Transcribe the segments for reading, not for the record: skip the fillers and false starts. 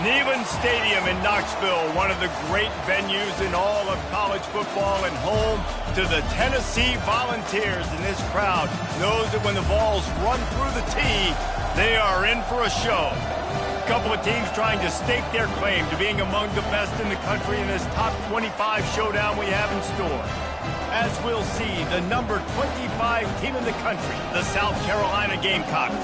Neyland Stadium in Knoxville, one of the great venues in all of college football and home to the Tennessee Volunteers. And this crowd knows that when the balls run through the tee, they are in for a show. A couple of teams trying to stake their claim to being among the best in the country in this top 25 showdown we have in store. As we'll see, the number 25 team in the country, the South Carolina Gamecocks,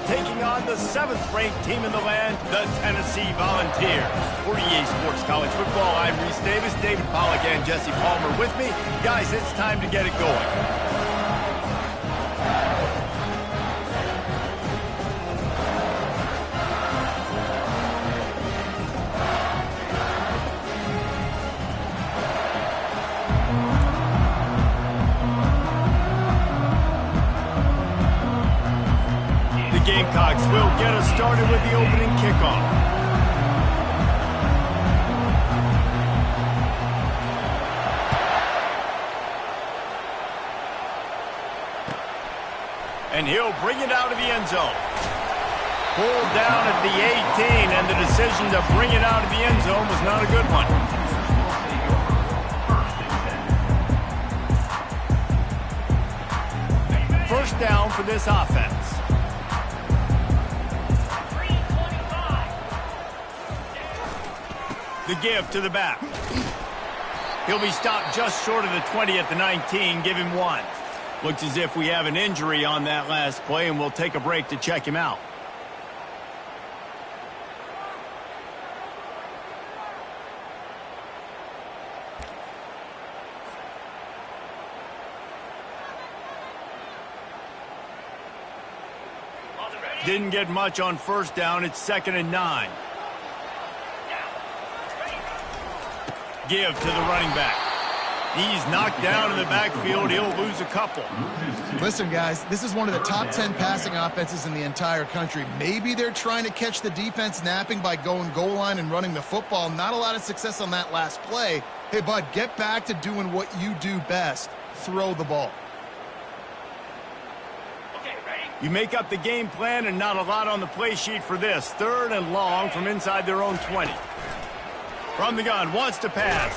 taking on the 7th-ranked team in the land, the Tennessee Volunteers. For EA Sports College Football, I'm Reese Davis, David Pollack, and Jesse Palmer with me. Guys, it's time to get it going. Gamecocks will get us started with the opening kickoff. And he'll bring it out of the end zone. Pulled down at the 18, and the decision to bring it out of the end zone was not a good one. First down for this offense. The give to the back. He'll be stopped just short of the 20 at the 19. Give him 1. Looks as if we have an injury on that last play, and we'll take a break to check him out. Didn't get much on first down. It's 2nd and 9. Give to the running back. He's knocked down in the backfield. He'll lose a couple. Listen, guys, this is one of the top 10 passing offenses in the entire country. Maybe they're trying to catch the defense napping by going goal line and running the football. Not a lot of success on that last play. Hey, bud, get back to doing what you do best. Throw the ball. You make up the game plan and not a lot on the play sheet for this. 3rd and long from inside their own 20. From the gun, wants to pass.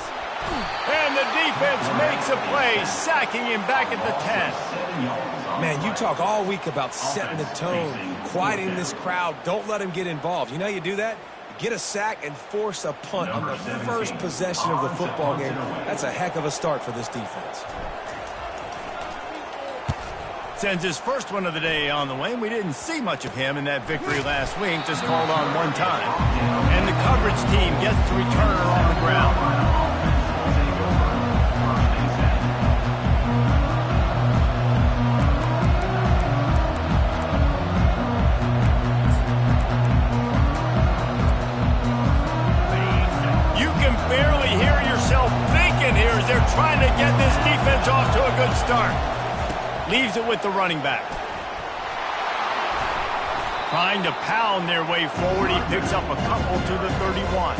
And the defense makes a play, sacking him back at the 10. Man, you talk all week about setting the tone, quieting this crowd. Don't let him get involved. You know how you do that? Get a sack and force a punt on the first possession of the football game. That's a heck of a start for this defense. Sends his first one of the day on the way. We didn't see much of him in that victory last week, just called on one time. And the coverage team gets the returner on the ground. You can barely hear yourself thinking here as they're trying to get this defense off to a good start. Leaves it with the running back. Trying to pound their way forward. He picks up a couple to the 31.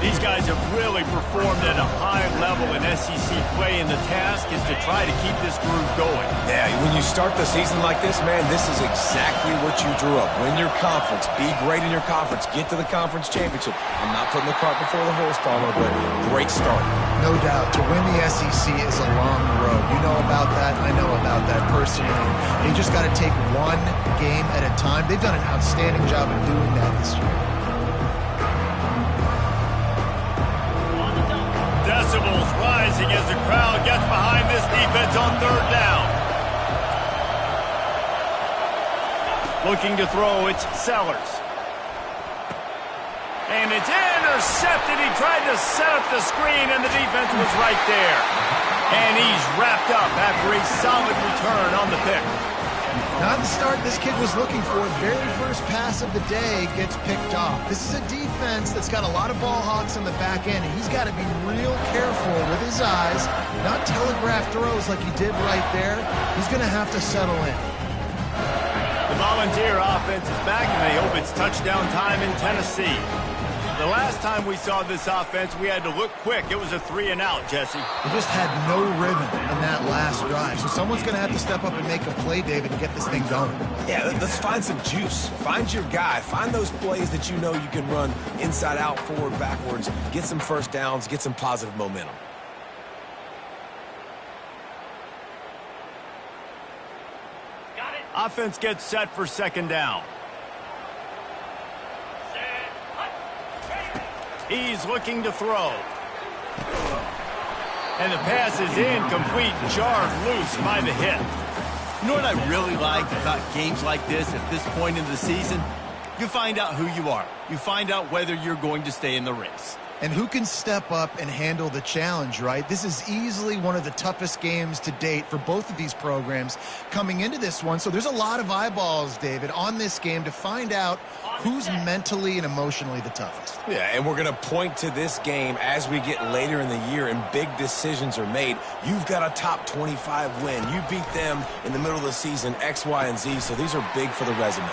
These guys have really performed at a high level in SEC play, and the task is to try to keep this groove going. Yeah, when you start the season like this, man, this is exactly what you drew up. Win your conference. Be great in your conference. Get to the conference championship. I'm not putting the cart before the horse, Palmer, but great start. No doubt. To win the SEC is a long road. You know about that. I know about that personally. They just got to take one game at a time. They've done an outstanding job of doing that this year. Decibels rising as the crowd gets behind this defense on 3rd down. Looking to throw, it's Sellers. And it's intercepted. He tried to set up the screen, and the defense was right there. And he's wrapped up after a solid return on the pick. Not the start this kid was looking for. Very first pass of the day gets picked off. This is a defense that's got a lot of ball hawks in the back end, and he's got to be real careful with his eyes, not telegraph throws like he did right there. He's going to have to settle in. The Volunteer offense is back, and they hope it's touchdown time in Tennessee. The last time we saw this offense, we had to look quick. It was a 3-and-out, Jesse. They just had no rhythm in that last drive. So someone's going to have to step up and make a play, David, and get this thing going. Yeah, let's find some juice. Find your guy. Find those plays that you know you can run inside out, forward, backwards. Get some first downs. Get some positive momentum. Offense gets set for second down. He's looking to throw. And the pass is incomplete, jarred loose by the hit. You know what I really like about games like this at this point in the season? You find out who you are. You find out whether you're going to stay in the race. And who can step up and handle the challenge, right? This is easily one of the toughest games to date for both of these programs coming into this one. So there's a lot of eyeballs, David, on this game to find out who's mentally and emotionally the toughest. Yeah, and we're going to point to this game as we get later in the year and big decisions are made. You've got a top 25 win. You beat them in the middle of the season, X, Y, and Z, so these are big for the resume.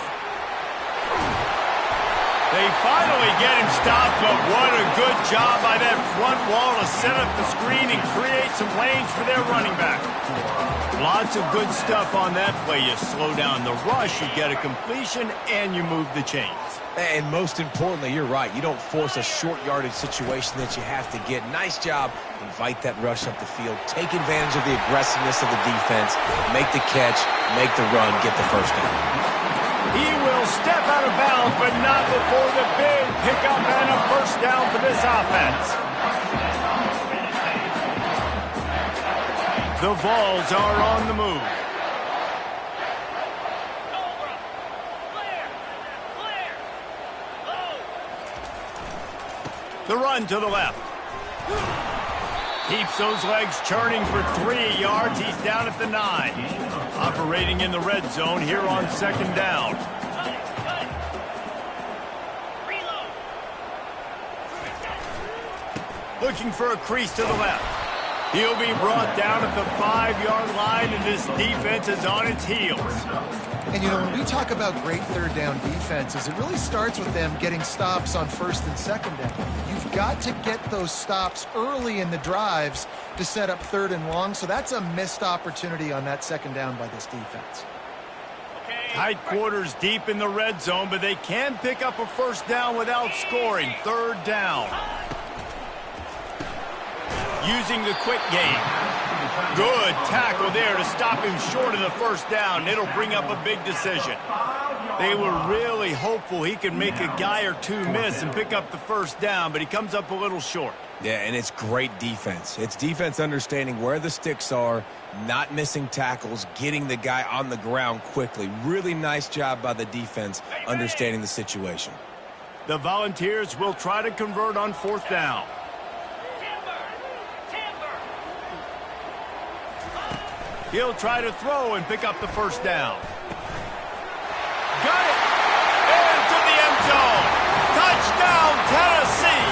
They finally get him stopped, but what a good job by that front wall to set up the screen and create some lanes for their running back. Lots of good stuff on that play. You slow down the rush, you get a completion, and you move the chains. And most importantly, you're right. You don't force a short yardage situation that you have to get. Nice job. Invite that rush up the field. Take advantage of the aggressiveness of the defense. Make the catch, make the run, get the first down. He will step out of bounds, but not before the big pickup and a first down for this offense. The Vols are on the move. The run to the left. Keeps those legs churning for 3 yards. He's down at the 9. Operating in the red zone here on second down. Looking for a crease to the left. He'll be brought down at the 5-yard line, and this defense is on its heels. And, you know, when we talk about great third down defenses, it really starts with them getting stops on first and second down. You've got to get those stops early in the drives to set up third and long, so that's a missed opportunity on that second down by this defense. Tight quarters deep in the red zone, but they can pick up a first down without scoring. Third down. Using the quick game. Good tackle there to stop him short of the first down. It'll bring up a big decision. They were really hopeful he could make a guy or two miss and pick up the first down, but he comes up a little short. Yeah, and it's great defense. It's defense understanding where the sticks are, not missing tackles, getting the guy on the ground quickly. Really nice job by the defense understanding the situation. The Volunteers will try to convert on fourth down. He'll try to throw and pick up the first down. Got it! Into the end zone! Touchdown, Tennessee!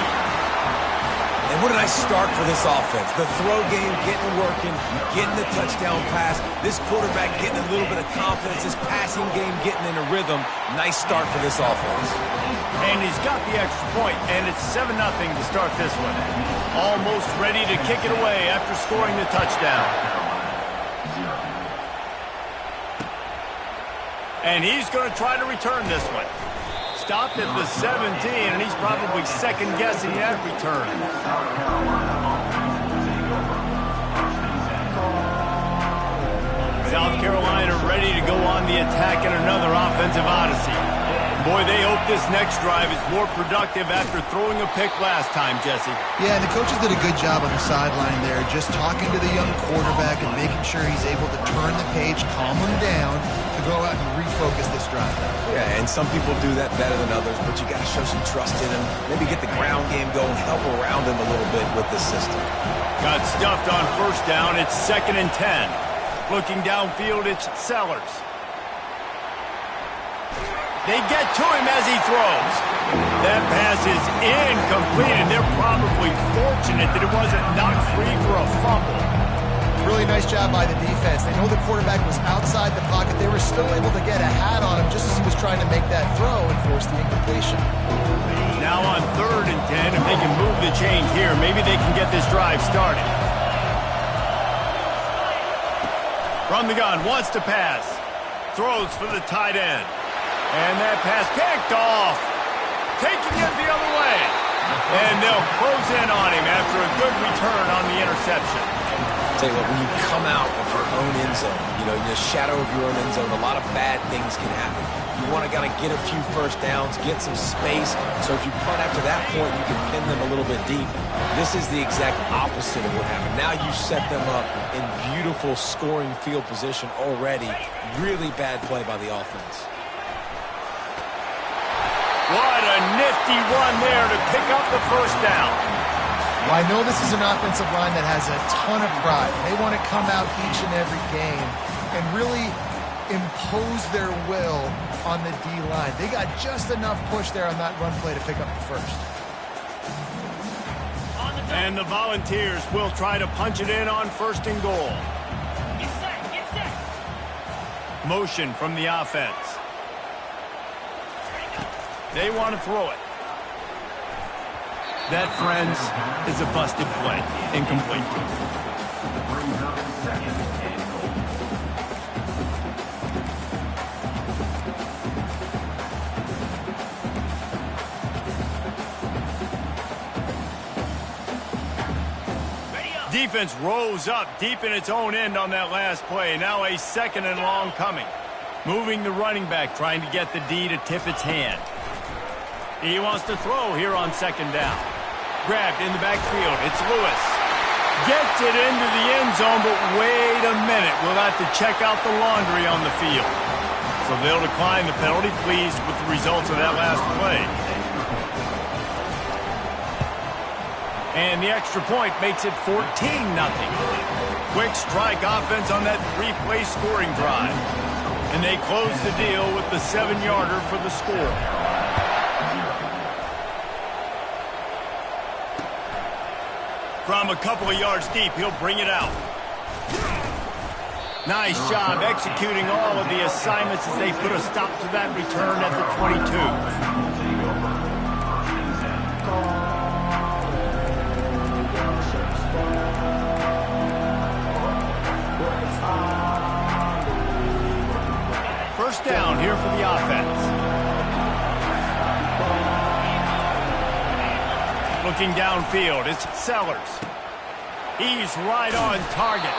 And what a nice start for this offense. The throw game getting working, getting the touchdown pass. This quarterback getting a little bit of confidence. This passing game getting in a rhythm. Nice start for this offense. And he's got the extra point, and it's 7-0 to start this one. Almost ready to kick it away after scoring the touchdown. And he's going to try to return this one. Stopped at the 17, and he's probably second-guessing that return. South Carolina ready to go on the attack in another offensive odyssey. Boy, they hope this next drive is more productive after throwing a pick last time, Jesse. Yeah, and the coaches did a good job on the sideline there, just talking to the young quarterback and making sure he's able to turn the page, calm him down, to go out and refocus this drive. Yeah, and some people do that better than others, but you got to show some trust in him. Maybe get the ground game going, help around him a little bit with the system. Got stuffed on first down. It's 2nd and 10. Looking downfield, it's Sellers. They get to him as he throws. That pass is incomplete, and they're probably fortunate that it wasn't knocked free for a fumble. Really really nice job by the defense. They know the quarterback was outside the pocket. They were still able to get a hat on him just as he was trying to make that throw and force the incompletion. Now on 3rd and 10, if they can move the chains here, maybe they can get this drive started. From the gun, wants to pass. Throws for the tight end. And that pass picked off. Taking it the other way. And they'll close in on him after a good return on the interception. Tell you what, when you come out of your own end zone, in the shadow of your own end zone, a lot of bad things can happen. You want to get a few first downs, get some space, so if you punt after that point, you can pin them a little bit deep. This is the exact opposite of what happened. Now you set them up in beautiful scoring field position already. Really bad play by the offense. What a nifty run there to pick up the first down. Well, I know this is an offensive line that has a ton of pride. They want to come out each and every game and really impose their will on the D-line. They got just enough push there on that run play to pick up the first. And the Volunteers will try to punch it in on 1st and goal. Get set. Motion from the offense. They want to throw it. That, friends, is a busted play. Incomplete. Defense rose up deep in its own end on that last play. Now a 2nd and long coming. Moving the running back, trying to get the D to tip its hand. He wants to throw here on 2nd down. Grabbed in the backfield. It's Lewis. Gets it into the end zone, but wait a minute. We'll have to check out the laundry on the field. So they'll decline the penalty, pleased with the results of that last play. And the extra point makes it 14-0. Quick strike offense on that 3-play scoring drive. And they close the deal with the 7-yarder for the score. From a couple of yards deep, he'll bring it out. Nice job executing all of the assignments as they put a stop to that return at the 22. First down here for the offense. Looking downfield, it's Sellers. He's right on target.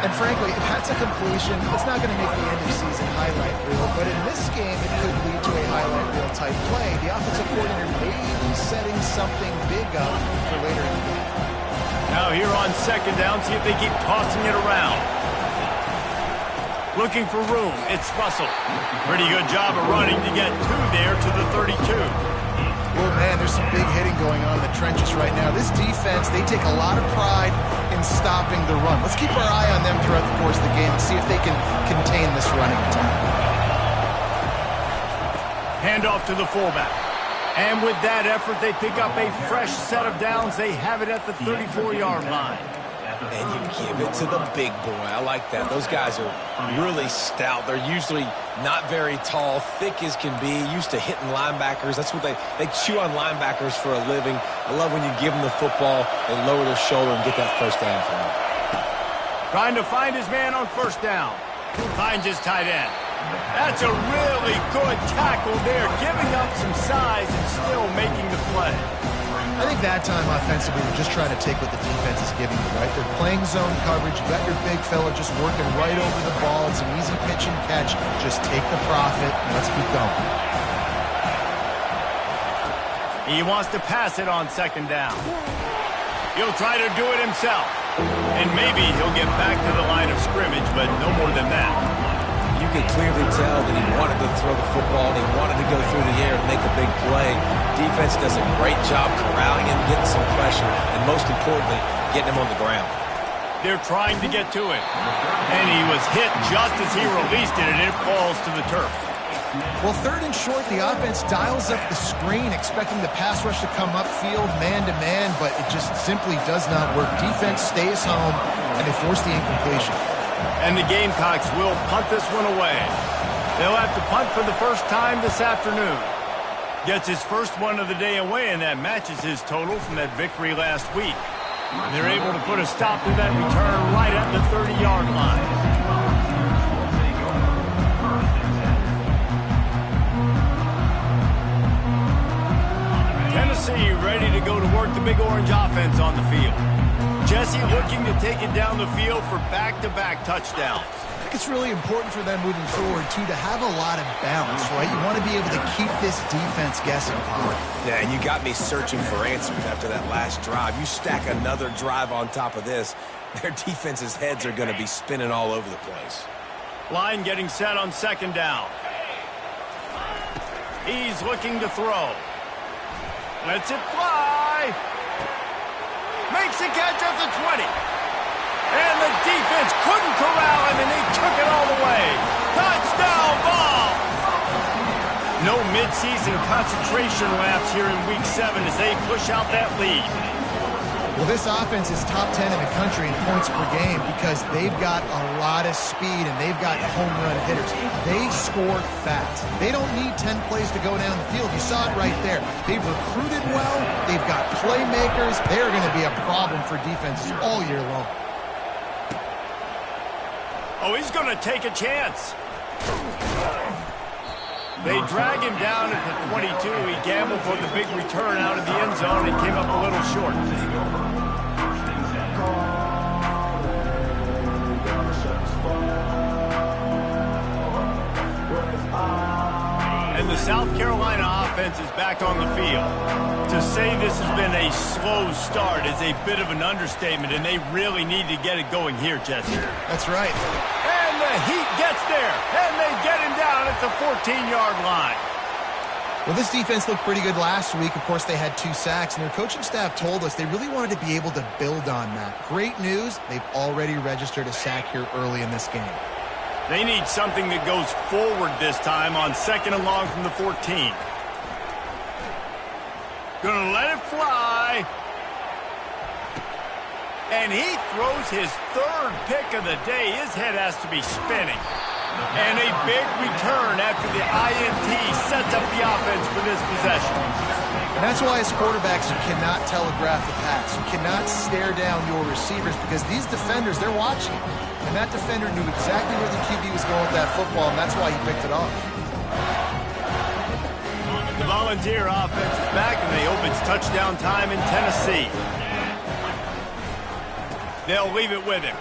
And frankly, if that's a completion, it's not going to make the end-of-season highlight reel. But in this game, it could lead to a highlight reel type play. The offensive coordinator may be setting something big up for later in the game. Now here on 2nd down, see if they keep tossing it around. Looking for room, it's Russell. Pretty good job of running to get 2 there to the 32. Oh, man, there's some big hitting going on in the trenches right now. This defense, they take a lot of pride in stopping the run. Let's keep our eye on them throughout the course of the game and see if they can contain this running attack. Handoff to the fullback. And with that effort, they pick up a fresh set of downs. They have it at the 34-yard line. And you give it to the big boy. I like that. Those guys are really stout. They're usually not very tall, thick as can be, used to hitting linebackers. That's what they chew on linebackers for a living. I love when you give them the football, they lower their shoulder and get that first down for him. Trying to find his man on 1st down. Finds his tight end. That's a really good tackle there, giving up some size and still making the play. I think that time offensively, we're just trying to take what the defense is giving you, right? They're playing zone coverage. You got your big fella just working right over the ball. It's an easy pitch and catch. Just take the profit and let's keep going. He wants to pass it on 2nd down. He'll try to do it himself. And maybe he'll get back to the line of scrimmage, but no more than that. You could clearly tell that he wanted to throw the football and he wanted to go through the air and make a big play. Defense does a great job corralling him, getting some pressure, and most importantly, getting him on the ground. They're trying to get to it. And he was hit just as he released it, and it falls to the turf. Well, 3rd and short, the offense dials up the screen, expecting the pass rush to come upfield man-to-man, but it just simply does not work. Defense stays home, and they forced the incompletion. And the Gamecocks will punt this one away. They'll have to punt for the first time this afternoon. Gets his first one of the day away, and that matches his total from that victory last week. They're able to put a stop to that return right at the 30-yard line. Tennessee ready to go to work the Big Orange offense on the field. Jesse looking to take it down the field for back-to-back touchdowns. I think it's really important for them moving forward, too, to have a lot of balance, right? You want to be able to keep this defense guessing. Yeah, and you got me searching for answers after that last drive. You stack another drive on top of this, their defense's heads are going to be spinning all over the place. Line getting set on second down. He's looking to throw. Lets it fly. Makes a catch at the 20. And the defense couldn't corral him, and they took it all the way. Touchdown ball! No midseason concentration lapse here in Week 7 as they push out that lead. Well, this offense is top 10 in the country in points per game because they've got a lot of speed and they've got home run hitters. They score fast. They don't need 10 plays to go down the field. You saw it right there. They've recruited well. They've got playmakers. They're going to be a problem for defenses all year long. Oh, he's going to take a chance. They drag him down at the 22. He gambled for the big return out of the end zone and came up a little short. And the South Carolina offense is back on the field. To say this has been a slow start is a bit of an understatement, and they really need to get it going here, Jesse. That's right. And the Heat gets there, and they get him down at the 14-yard line. Well, this defense looked pretty good last week. Of course, they had 2 sacks, and their coaching staff told us they really wanted to be able to build on that. Great news, they've already registered a sack here early in this game. They need something that goes forward this time on second and long from the 14. Gonna let it fly. And he throws his 3rd pick of the day. His head has to be spinning. And a big return after the INT sets up the offense for this possession. And that's why as quarterbacks, you cannot telegraph the pass. You cannot stare down your receivers because these defenders, they're watching. And that defender knew exactly where the QB was going with that football, and that's why he picked it off. The Volunteer offense is back, and they hope it's touchdown time in Tennessee. They'll leave it with him.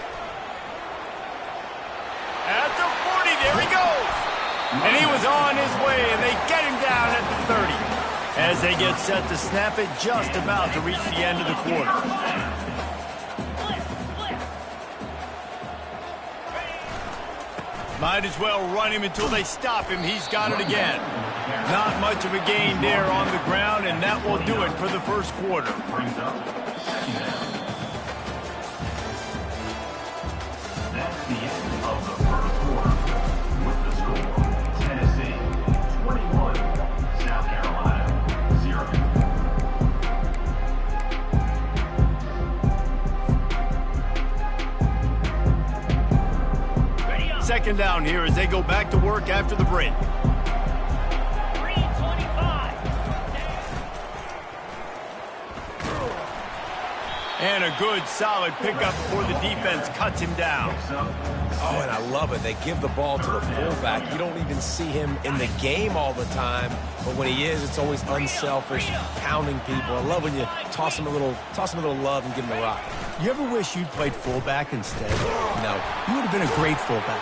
At the 40, there he goes. And he was on his way, and they get him down at the 30. As they get set to snap it, just about to reach the end of the quarter. Might as well run him until they stop him. He's got it again. Not much of a gain there on the ground, and that will do it for the first quarter. That's the end of the first quarter. With the score, Tennessee 21, South Carolina 0. Second down here as they go back to work after the break. 3:25. And a good, solid pickup before the defense cuts him down. Oh, and I love it. They give the ball to the fullback. You don't even see him in the game all the time, but when he is, it's always unselfish, pounding people. I love when you toss him a little love and give him a rock. You ever wish you'd played fullback instead? No. You would have been a great fullback.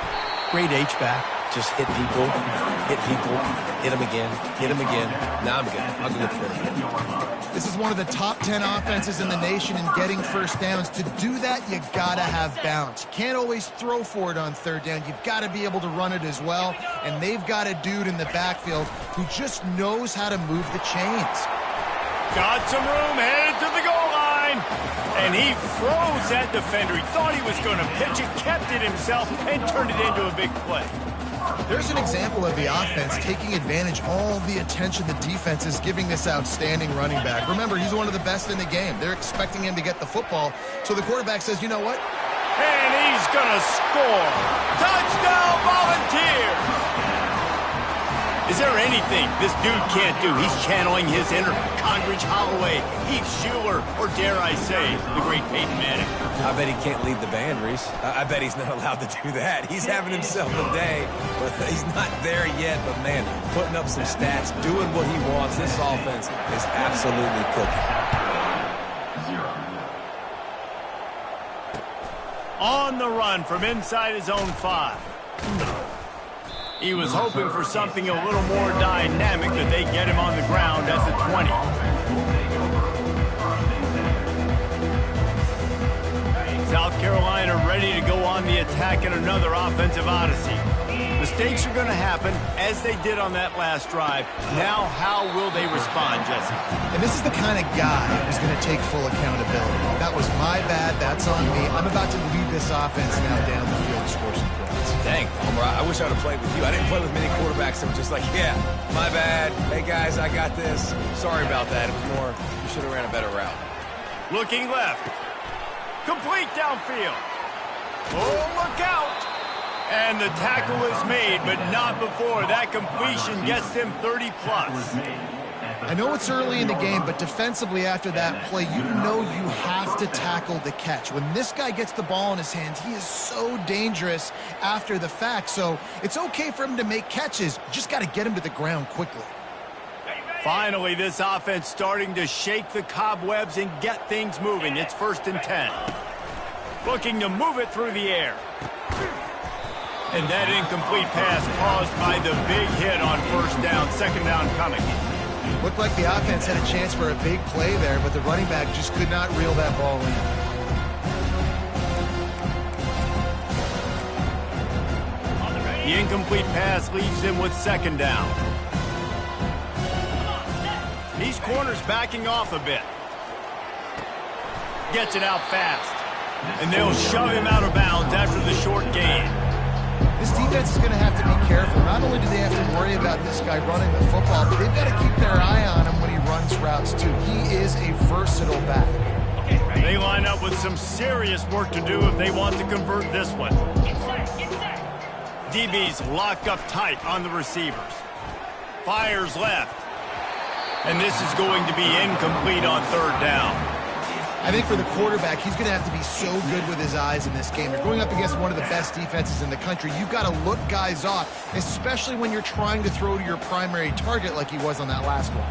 Great H-back. Just hit people, hit them again. Now I'm good. I'll go for it. This is one of the top 10 offenses in the nation in getting first downs. To do that, you gotta have balance. You can't always throw for it on third down. You've got to be able to run it as well. And they've got a dude in the backfield who just knows how to move the chains. Got some room, headed to the goal line. And he froze that defender. He thought he was going to pitch it, kept it himself, and turned it into a big play. There's an example of the offense taking advantage of all the attention the defense is giving this outstanding running back. Remember, he's one of the best in the game. They're expecting him to get the football. So the quarterback says, you know what? And he's going to score. Touchdown, Volunteers! Is there anything this dude can't do? He's channeling his inner Condridge Holloway, Heath Schuler, or dare I say, the great Peyton Manning. I bet he can't lead the band, Reese. I bet he's not allowed to do that. He's having himself a day, but he's not there yet. But, man, putting up some stats, doing what he wants. This offense is absolutely cooking. On the run from inside his own 5. He was hoping for something a little more dynamic, that they get him on the ground at the 20. South Carolina ready to go on the attack in another offensive odyssey. Mistakes are going to happen, as they did on that last drive. Now, how will they respond, Jesse? And this is the kind of guy who's going to take full accountability. That was my bad. That's on me. I'm about to lead this offense now down the field to score some points. Dang, Homer, I wish I would have played with you. I didn't play with many quarterbacks that were just like, yeah, my bad. Hey, guys, I got this. Sorry about that. It was more, you should have ran a better route. Looking left. Complete downfield. Oh, look out. And the tackle is made, but not before that completion gets them 30-plus. I know it's early in the game, but defensively after that play, you know you have to tackle the catch. When this guy gets the ball in his hands, he is so dangerous after the fact. So it's okay for him to make catches. You just got to get him to the ground quickly. Finally, this offense starting to shake the cobwebs and get things moving. It's 1st and 10. Looking to move it through the air. And that incomplete pass caused by the big hit on 1st down, 2nd down coming. Looked like the offense had a chance for a big play there, but the running back just could not reel that ball in. The incomplete pass leaves him with 2nd down. These corners backing off a bit. Gets it out fast. And they'll shove him out of bounds after the short gain. This defense is going to have to be careful. Not only do they have to worry about this guy running the football, but they've got to keep their eye on him when he runs routes, too. He is a versatile back. They line up with some serious work to do if they want to convert this one. DB's locked up tight on the receivers. Fires left. And this is going to be incomplete on 3rd down. I think for the quarterback, he's going to have to be so good with his eyes in this game. You're going up against one of the best defenses in the country. You've got to look guys off, especially when you're trying to throw to your primary target like he was on that last one.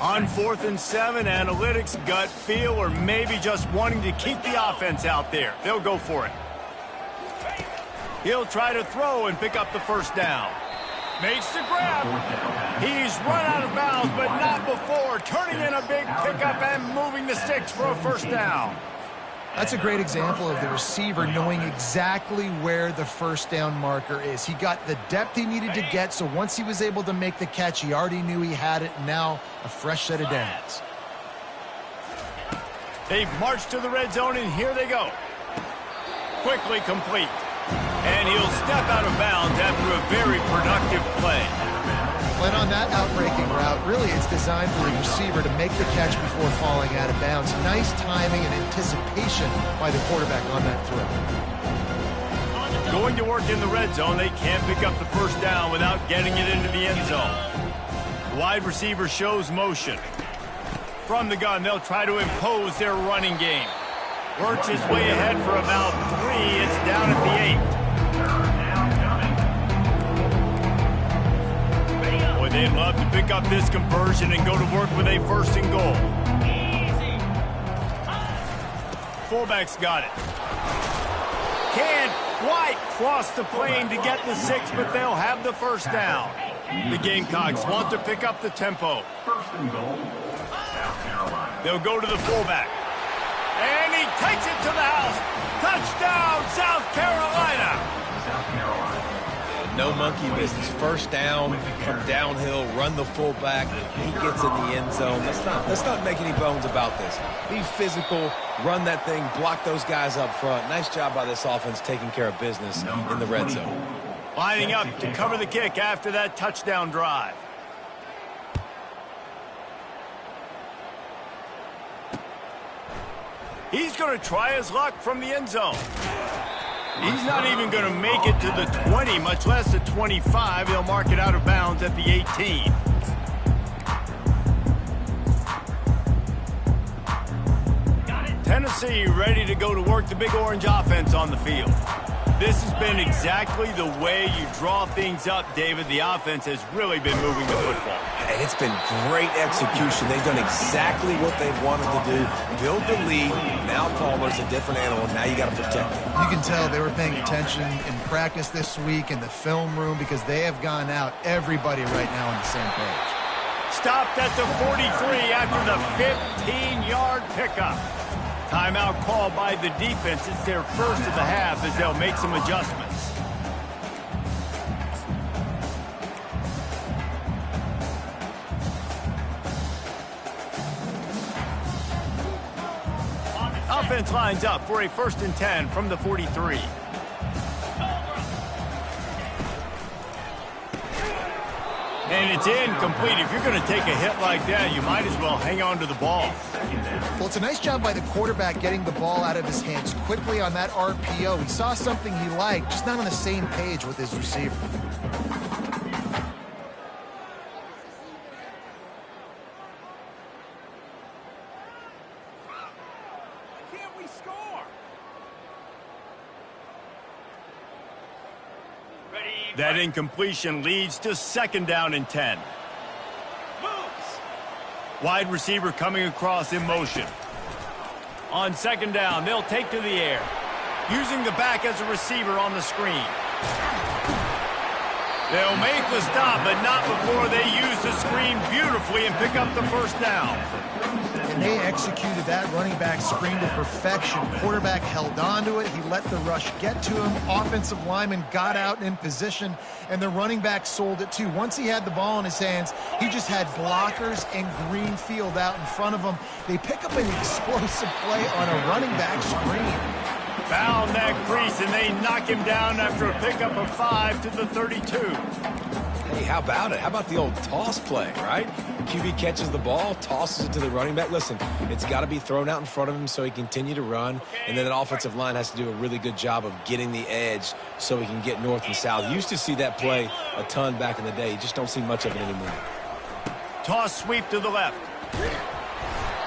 On 4th and 7, analytics, gut feel, or maybe just wanting to keep the offense out there. They'll go for it. He'll try to throw and pick up the 1st down. Makes the grab. He's run out of bounds, but not before. Turning in a big pickup and moving the sticks for a 1st down. That's a great example of the receiver knowing exactly where the 1st down marker is. He got the depth he needed to get, so once he was able to make the catch, he already knew he had it. Now, a fresh set of downs. They've marched to the red zone, and here they go. Quickly complete. And he'll step out of bounds after a very productive play. But on that outbreaking route, really it's designed for the receiver to make the catch before falling out of bounds. Nice timing and anticipation by the quarterback on that throw. Going to work in the red zone, they can't pick up the 1st down without getting it into the end zone. The wide receiver shows motion. From the gun, they'll try to impose their running game. Works his way ahead for about 3. It's down at the 8. Boy, they'd love to pick up this conversion and go to work with a 1st and goal. Fullback's got it. Can't quite cross the plane to get the 6, but they'll have the 1st down. The Gamecocks want to pick up the tempo. 1st and goal, South Carolina. They'll go to the fullback. And he takes it to the house. Touchdown, South Carolina. South Carolina. No monkey business. 1st down, come downhill, run the fullback. He gets in the end zone. Let's not make any bones about this. Be physical, run that thing, block those guys up front. Nice job by this offense taking care of business in the red zone. Lining up to cover the kick after that touchdown drive. He's going to try his luck from the end zone. He's not even going to make it to the 20, much less the 25. He'll mark it out of bounds at the 18. Tennessee ready to go to work the Big Orange offense on the field. This has been exactly the way you draw things up, David. The offense has really been moving the football. And it's been great execution. They've done exactly what they've wanted to do. Build the lead. Now Palmer's a different animal. Now you got to protect him. You can tell they were paying attention in practice this week in the film room because they have gone out, everybody right now on the same page. Stopped at the 43 after the 15-yard pickup. Timeout called by the defense. It's their first of the half as they'll make some adjustments. Offense lines up for a 1st and 10 from the 43. And it's incomplete. If you're going to take a hit like that, you might as well hang on to the ball. Well, it's a nice job by the quarterback getting the ball out of his hands quickly on that RPO. He saw something he liked, just not on the same page with his receiver. Can't we score? That incompletion leads to 2nd down and 10. Wide receiver coming across in motion. On 2nd down, they'll take to the air. Using the back as a receiver on the screen. They'll make the stop, but not before they use the screen beautifully and pick up the 1st down. And they executed that running back screen to perfection. Quarterback held on to it. He let the rush get to him. Offensive lineman got out in position, and the running back sold it too. Once he had the ball in his hands, he just had blockers and green field out in front of him. They pick up an explosive play on a running back screen. Found that crease, and they knock him down after a pickup of 5 to the 32. Hey, how about it? How about the old toss play, right? QB catches the ball, tosses it to the running back. Listen, it's got to be thrown out in front of him so he can continue to run, and then that offensive line has to do a really good job of getting the edge so he can get north and south. You used to see that play a ton back in the day. You just don't see much of it anymore. Toss sweep to the left.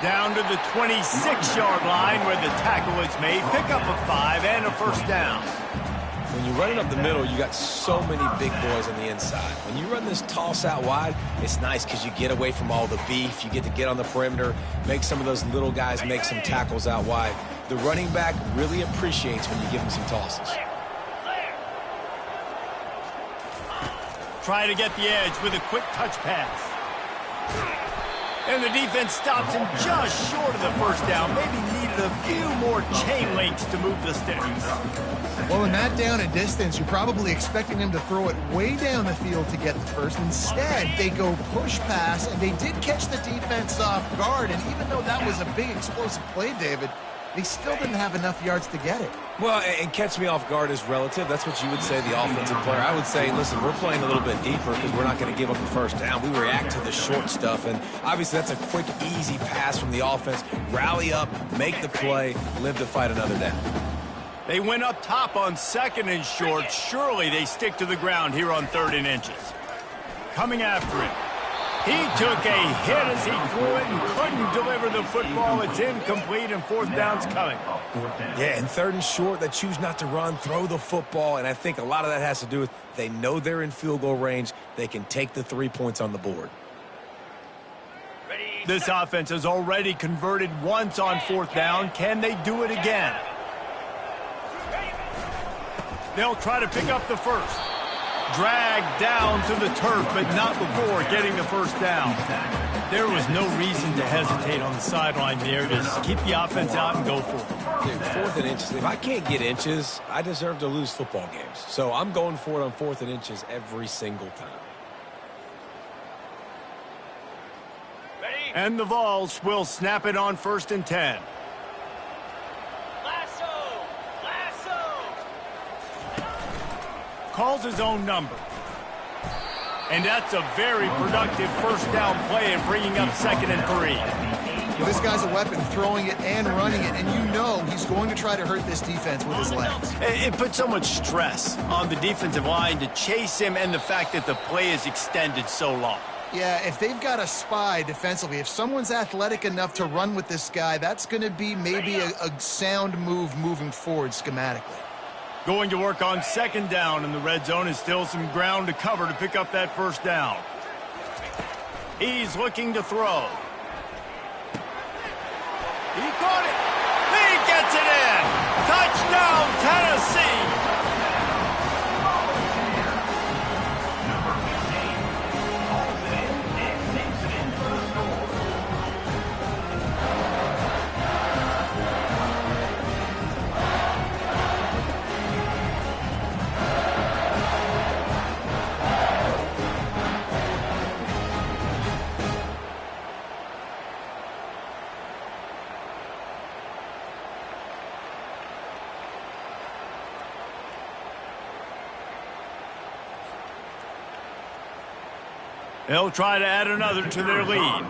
Down to the 26-yard line where the tackle is made. Pick up a 5 and a 1st down. When you run it up the middle, you got so many big boys on the inside. When you run this toss out wide, it's nice because you get away from all the beef. You get to get on the perimeter, make some of those little guys make some tackles out wide. The running back really appreciates when you give him some tosses. Try to get the edge with a quick touch pass. And the defense stops him just short of the 1st down. Maybe needed a few more chain links to move the sticks. Well, in that down and distance, you're probably expecting him to throw it way down the field to get the 1st. Instead, they go push pass, and they did catch the defense off guard. And even though that was a big explosive play, David, they still didn't have enough yards to get it. Well, and catch me off guard is relative. That's what you would say, the offensive player. I would say, listen, we're playing a little bit deeper because we're not going to give up the 1st down. We react to the short stuff, and obviously that's a quick, easy pass from the offense. Rally up, make the play, live to fight another down. They went up top on 2nd and short. Surely they stick to the ground here on 3rd and inches. Coming after it. He took a hit as he threw it and couldn't deliver the football. It's incomplete, and 4th down's coming. Yeah, and 3rd and short, they choose not to run, throw the football, and I think a lot of that has to do with they know they're in field goal range. They can take the 3 points on the board. This offense has already converted once on 4th down. Can they do it again? They'll try to pick up the 1st. Dragged down to the turf, but not before getting the 1st down. There was no reason to hesitate on the sideline there. Just keep the offense out and go for it. Dude, 4th and inches. If I can't get inches, I deserve to lose football games. So I'm going for it on 4th and inches every single time. And the Vols will snap it on 1st and 10. Calls his own number. And that's a very productive first down play and bringing up 2nd and 3. Well, this guy's a weapon, throwing it and running it, and you know he's going to try to hurt this defense with his legs. It puts so much stress on the defensive line to chase him and the fact that the play is extended so long. Yeah, if they've got a spy defensively, if someone's athletic enough to run with this guy, that's going to be maybe a sound move moving forward schematically. Going to work on 2nd down, and the red zone is still some ground to cover to pick up that first down. He's looking to throw. He caught it. He gets it in. Touchdown, Tennessee. They'll try to add another to their lead.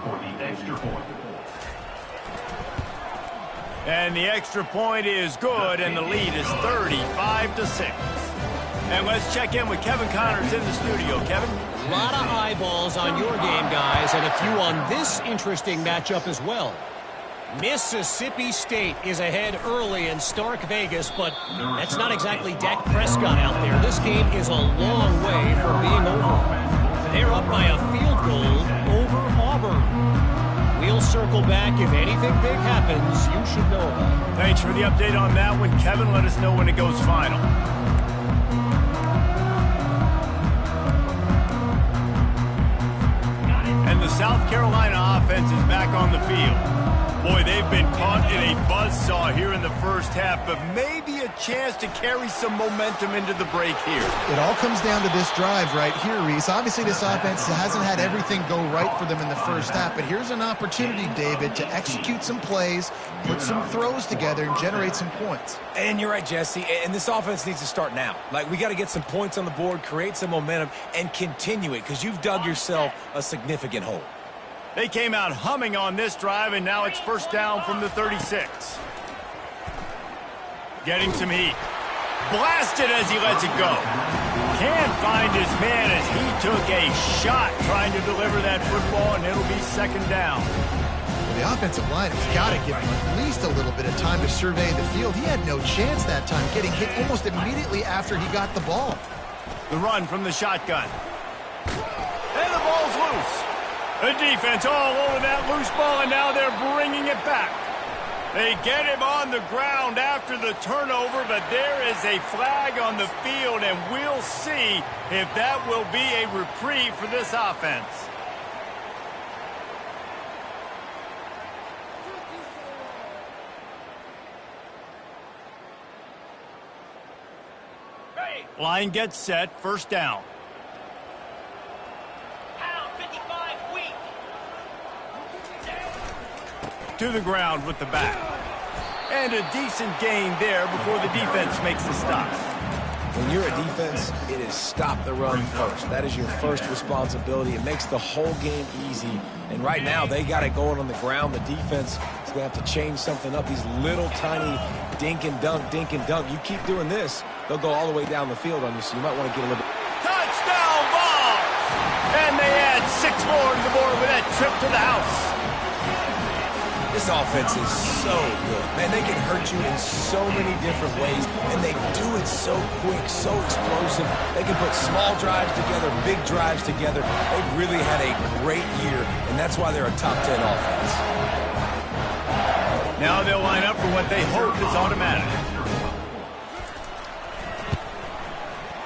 And the extra point is good, and the lead is 35-6. And let's check in with Kevin Connors in the studio. Kevin? A lot of eyeballs on your game, guys, and a few on this interesting matchup as well. Mississippi State is ahead early in Stark Vegas, but that's not exactly Dak Prescott out there. This game is a long way from being over. They're up by a field goal over Auburn. We'll circle back. If anything big happens, you should know about it. Thanks for the update on that one, Kevin. Let us know when it goes final. And the South Carolina offense is back on the field. Boy, they've been caught in a buzzsaw here in the first half, but maybe a chance to carry some momentum into the break here. It all comes down to this drive right here, Reese. Obviously, this offense hasn't had everything go right for them in the first half, but here's an opportunity, David, to execute some plays, put some throws together, and generate some points. And you're right, Jesse, and this offense needs to start now. Like, we got to get some points on the board, create some momentum, and continue it, because you've dug yourself a significant hole. They came out humming on this drive, and now it's first down from the 36. Getting some heat. Blasted as he lets it go. Can't find his man as he took a shot trying to deliver that football, and it'll be 2nd down. The offensive line has got to give him at least a little bit of time to survey the field. He had no chance that time, getting hit almost immediately after he got the ball. The run from the shotgun. And the ball's loose. The defense all over that loose ball, and now they're bringing it back. They get him on the ground after the turnover, but there is a flag on the field, and we'll see if that will be a reprieve for this offense. Line gets set, first down. To the ground with the back. And a decent gain there before the defense makes the stop. When you're a defense, it is stop the run first. That is your first responsibility. It makes the whole game easy. And right now, they got it going on the ground. The defense is going to have to change something up. These little tiny dink and dunk, dink and dunk. You keep doing this, they'll go all the way down the field on you, so you might want to get a little bit. Touchdown ball! And they add 6 more to the board with that trip to the house. This offense is so good. Man, they can hurt you in so many different ways, and they do it so quick, so explosive. They can put small drives together, big drives together. They've really had a great year, and that's why they're a top 10 offense. Now they'll line up for what they hope is automatic.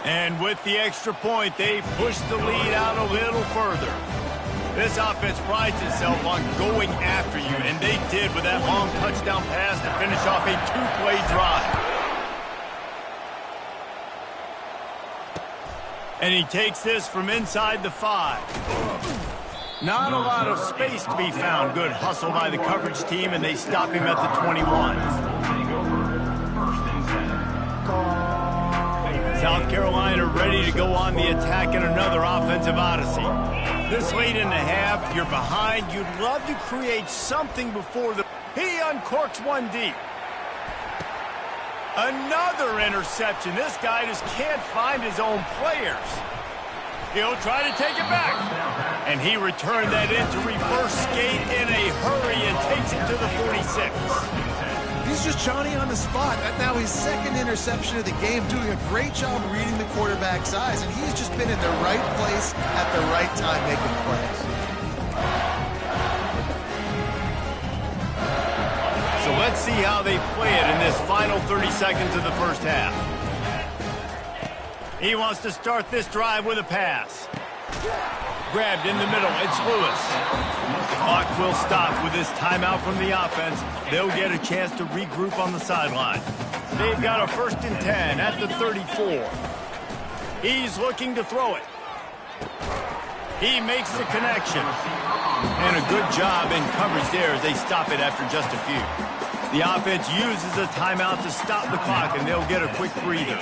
And with the extra point, they push the lead out a little further. This offense prides itself on going after you, and they did with that long touchdown pass to finish off a 2-play drive. And he takes this from inside the 5. Not a lot of space to be found. Good hustle by the coverage team, and they stop him at the 21. South Carolina ready to go on the attack in another offensive odyssey. This late in the half, you're behind. You'd love to create something before the... He uncorks one deep. Another interception. This guy just can't find his own players. He'll try to take it back. And he returned that into reverse skate in a hurry and takes it to the 46. He's just Johnny on the spot. That's now his second interception of the game, doing a great job reading the quarterback's eyes, and he's just been in the right place at the right time making plays. So let's see how they play it in this final 30 seconds of the first half. He wants to start this drive with a pass. Grabbed in the middle, it's Lewis. The clock will stop with this timeout from the offense. They'll get a chance to regroup on the sideline. They've got a 1st and 10 at the 34. He's looking to throw it. He makes the connection. And a good job in coverage there as they stop it after just a few. The offense uses a timeout to stop the clock, and they'll get a quick breather.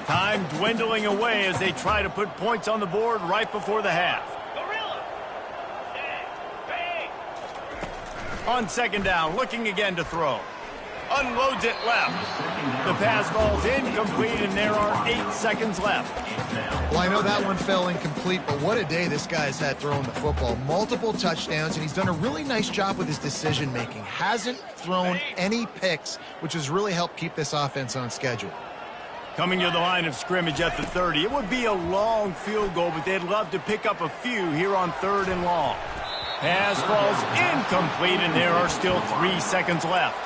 Time dwindling away as they try to put points on the board right before the half. On 2nd down, looking again to throw. Unloads it left. The pass falls incomplete, and there are 8 seconds left. Well, I know that one fell incomplete, but what a day this guy's had throwing the football. Multiple touchdowns, and he's done a really nice job with his decision-making. Hasn't thrown any picks, which has really helped keep this offense on schedule. Coming to the line of scrimmage at the 30. It would be a long field goal, but they'd love to pick up a few here on 3rd and long. Pass falls incomplete, and there are still 3 seconds left.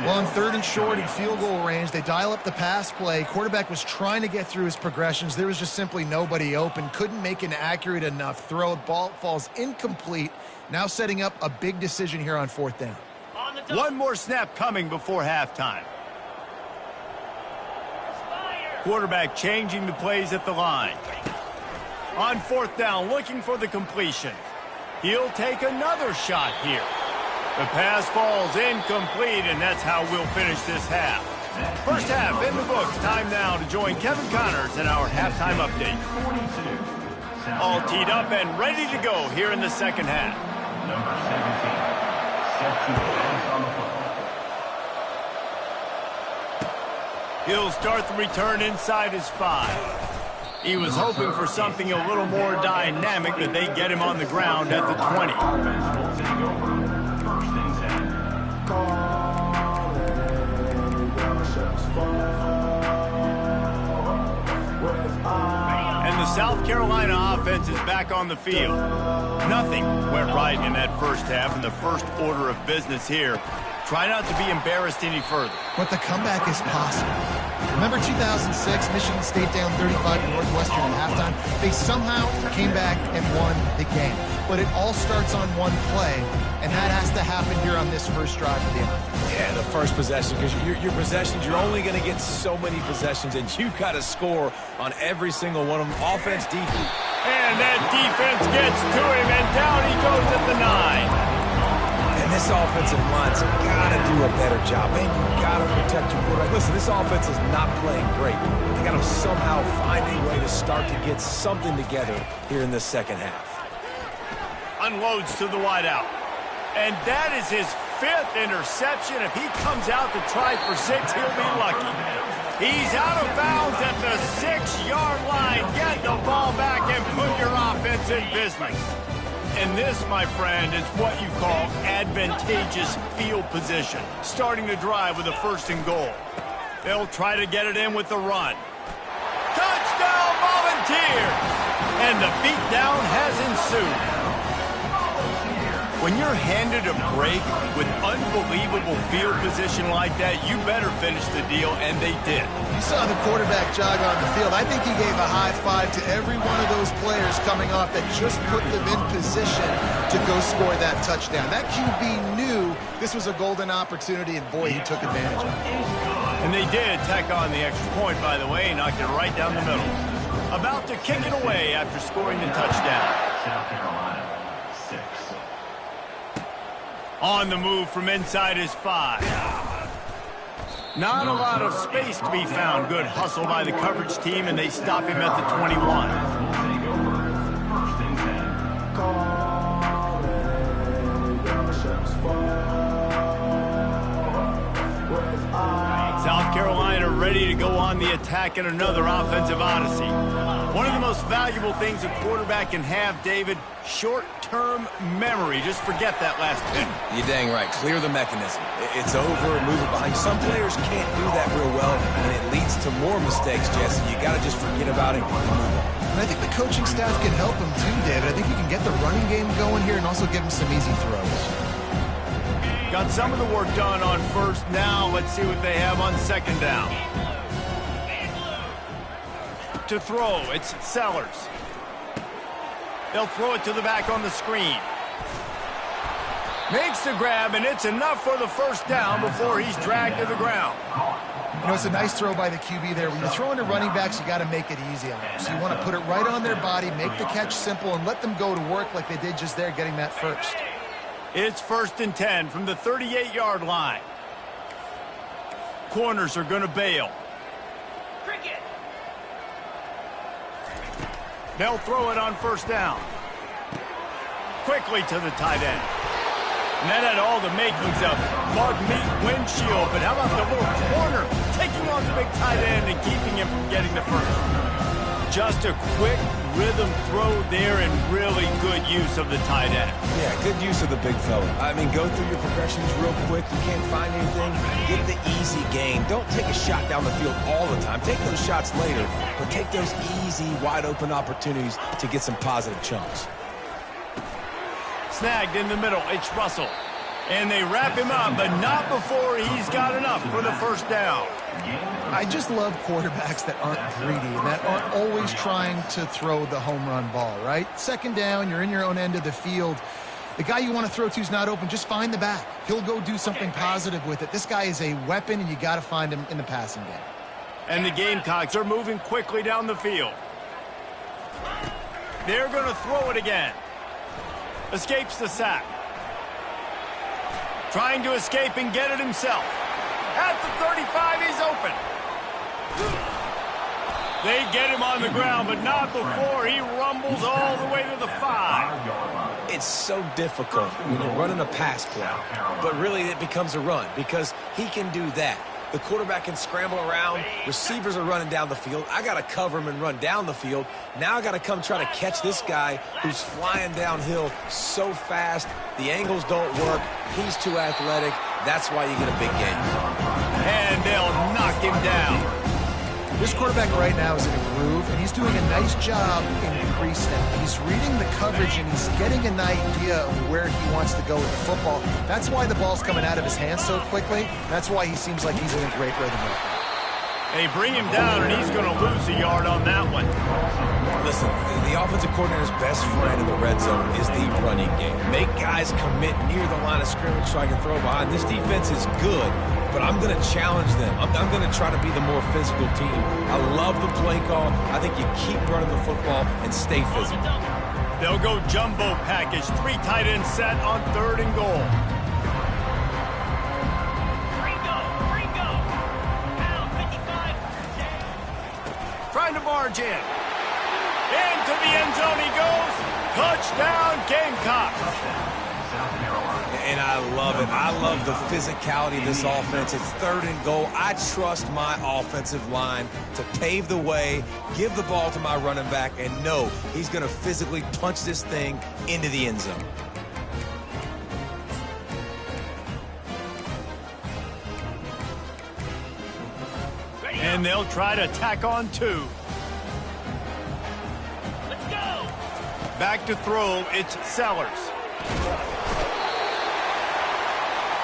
Well, on 3rd and short in field goal range, they dial up the pass play. Quarterback was trying to get through his progressions. There was just simply nobody open. Couldn't make an accurate enough throw. Ball falls incomplete. Now setting up a big decision here on 4th down. One more snap coming before halftime. Quarterback changing the plays at the line. On 4th down, looking for the completion. He'll take another shot here. The pass falls incomplete, and that's how we'll finish this half. First half in the books. Time now to join Kevin Connors in our halftime update. All teed up and ready to go here in the 2nd half. Number 17, set to advance on the football. He'll start the return inside his 5. He was hoping for something a little more dynamic, but they get him on the ground at the 20. Offense will take over. 1st and 10. And the South Carolina offense is back on the field. Nothing went right in that first half, and the first order of business here. Try not to be embarrassed any further. But the comeback is possible. Remember 2006, Michigan State down 35 to Northwestern at halftime? They somehow came back and won the game. But it all starts on one play, and that has to happen here on this first drive of the offense. Yeah, the first possession, because your possessions, you're only going to get so many possessions, and you've got to score on every single one of them. Offense, defense. And that defense gets to him, and down he goes at the 9. And this offensive line's got to do a better job. Man, you got to protect your quarterback. Listen, this offense is not playing great. They got to somehow find a way to start to get something together here in the 2nd half. Unloads to the wideout. And that is his 5th interception. If he comes out to try for 6, he'll be lucky. He's out of bounds at the 6-yard line. Get the ball back and put your offense in business. And this, my friend, is what you call advantageous field position. Starting the drive with a 1st and goal. They'll try to get it in with the run. Touchdown, Volunteers! And the beatdown has ensued. When you're handed a break with unbelievable field position like that, you better finish the deal, and they did. You saw the quarterback jog on the field. I think he gave a high five to every one of those players coming off that just put them in position to go score that touchdown. That QB knew this was a golden opportunity, and boy, he took advantage of it. And they did tack on the extra point, by the way, knocked it right down the middle. About to kick it away after scoring the touchdown. South Carolina, 6. On the move from inside his 5. Not a lot of space to be found. Good hustle by the coverage team, and they stop him at the 21. South Carolina ready to go on the attack in another offensive odyssey. One of the most valuable things a quarterback can have, David, short-term memory. Just forget that last pitch. You're dang right. Clear the mechanism. It's over, move it behind. Some players can't do that real well, and it leads to more mistakes, Jesse. You got to just forget about it and move on. And I think the coaching staff can help him too, David. I think you can get the running game going here and also give him some easy throws. Got some of the work done on first. Now let's see what they have on second down. To throw, it's Sellers. They'll throw it to the back on the screen. Makes the grab, and it's enough for the first down before he's dragged to the ground. You know, it's a nice throw by the QB there. When you're throwing to running backs, you got to make it easy on them. So you want to put it right on their body, make the catch simple, and let them go to work like they did just there, getting that first. It's 1st and 10 from the 38-yard line. Corners are going to bail. Cricket. They'll throw it on first down. Quickly to the tight end. And that had all the makings of bug meat windshield. But how about the little corner taking on the big tight end and keeping him from getting the first? Just a quick rhythm throw there and really good use of the tight end. Yeah, good use of the big fella. I mean, go through your progressions real quick. You can't find anything. Get the easy gain. Don't take a shot down the field all the time. Take those shots later, but take those easy, wide-open opportunities to get some positive chunks. Snagged in the middle. It's Russell. And they wrap him up, but not before he's got enough for the first down. I just love quarterbacks that aren't greedy and that aren't always trying to throw the home run ball, right? Second down, you're in your own end of the field. The guy you want to throw to is not open. Just find the back. He'll go do something positive with it. This guy is a weapon, and you got to find him in the passing game. And the Gamecocks are moving quickly down the field. They're going to throw it again. Escapes the sack. Trying to escape and get it himself. At the 35, he's open. They get him on the ground, but not before he rumbles all the way to the 5. It's so difficult when you're running a pass play, but really it becomes a run because he can do that. The quarterback can scramble around. Receivers are running down the field. I got to cover him and run down the field. Now I got to come try to catch this guy who's flying downhill so fast. The angles don't work. He's too athletic. That's why you get a big gain. And they'll knock him down. This quarterback right now is in a groove, and he's doing a nice job in pre-snap. He's reading the coverage, and he's getting an idea of where he wants to go with the football. That's why the ball's coming out of his hands so quickly. That's why he seems like he's in a great rhythm right now. They bring him down, and he's going to lose a yard on that one. Listen, the offensive coordinator's best friend in the red zone is the running game. Make guys commit near the line of scrimmage so I can throw behind. This defense is good, but I'm going to challenge them. I'm going to try to be the more physical team. I love the play call. I think you keep running the football and stay physical. They'll go jumbo package. 3 tight ends set on 3rd and goal. Trying to barge in. Into the end zone he goes. Touchdown, Gamecocks. And I love it. I love the physicality of this offense. It's 3rd and goal. I trust my offensive line to pave the way, give the ball to my running back, and know he's going to physically punch this thing into the end zone. And they'll try to tack on 2. Let's go. Back to throw, it's Sellers.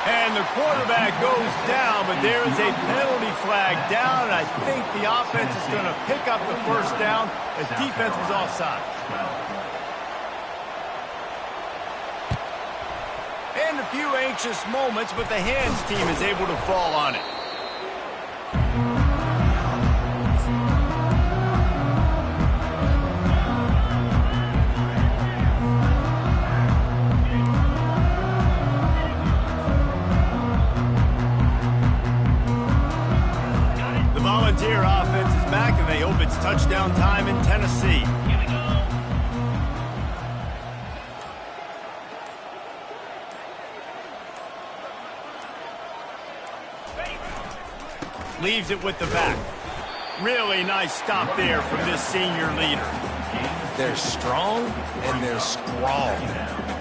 And the quarterback goes down, but there is a penalty flag down, and I think the offense is going to pick up the first down. The defense was offside. And a few anxious moments, but the hands team is able to fall on it. Volunteer offense is back, and they hope it's touchdown time in Tennessee. Here we go. Leaves it with the back. Really nice stop there from this senior leader. They're strong and they're strong.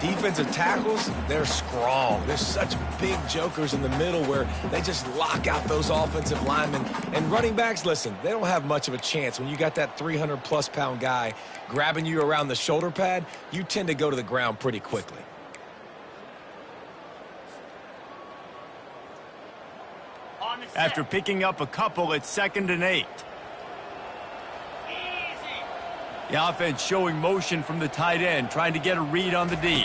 Defensive tackles, they're strong. There's such big jokers in the middle where they just lock out those offensive linemen. And running backs, listen, they don't have much of a chance. When you got that 300-plus pound guy grabbing you around the shoulder pad, you tend to go to the ground pretty quickly. After picking up a couple, it's 2nd and 8. The offense showing motion from the tight end, trying to get a read on the D.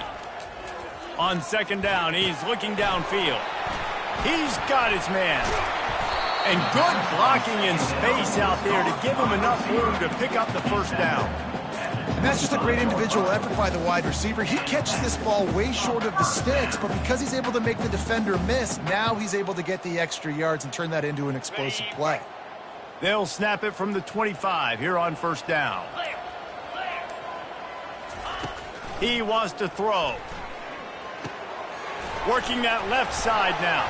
On 2nd down, he's looking downfield. He's got his man. And good blocking in space out there to give him enough room to pick up the first down. And that's just a great individual effort by the wide receiver. He catches this ball way short of the sticks, but because he's able to make the defender miss, now he's able to get the extra yards and turn that into an explosive play. They'll snap it from the 25 here on 1st down. He wants to throw. Working that left side now.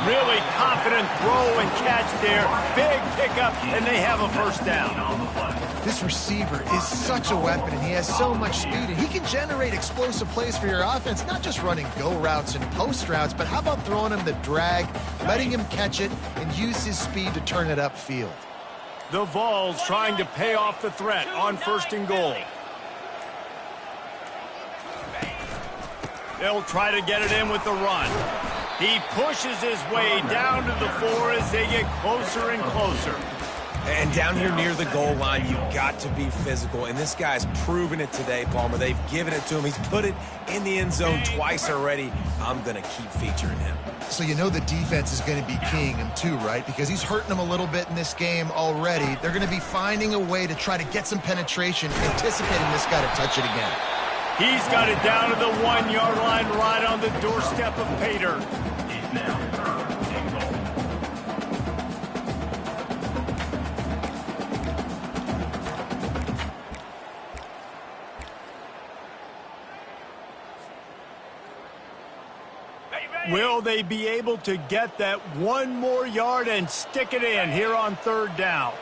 Really confident throw and catch there. Big pickup, and they have a 1st down. This receiver is such a weapon, and he has so much speed, and he can generate explosive plays for your offense, not just running go routes and post routes, but how about throwing him the drag, letting him catch it, and use his speed to turn it upfield. The Vols trying to pay off the threat on 1st and goal. They'll try to get it in with the run. He pushes his way down to the 4 as they get closer and closer. And down here near the goal line, you've got to be physical. And this guy's proven it today, Palmer. They've given it to him. He's put it in the end zone twice already. I'm going to keep featuring him. So you know the defense is going to be keying him too, right? Because he's hurting them a little bit in this game already. They're going to be finding a way to try to get some penetration, anticipating this guy to touch it again. He's got it down to the 1-yard line right on the doorstep of Pater. Is now 3rd and goal. Will they be able to get that 1 more yard and stick it in here on 3rd down?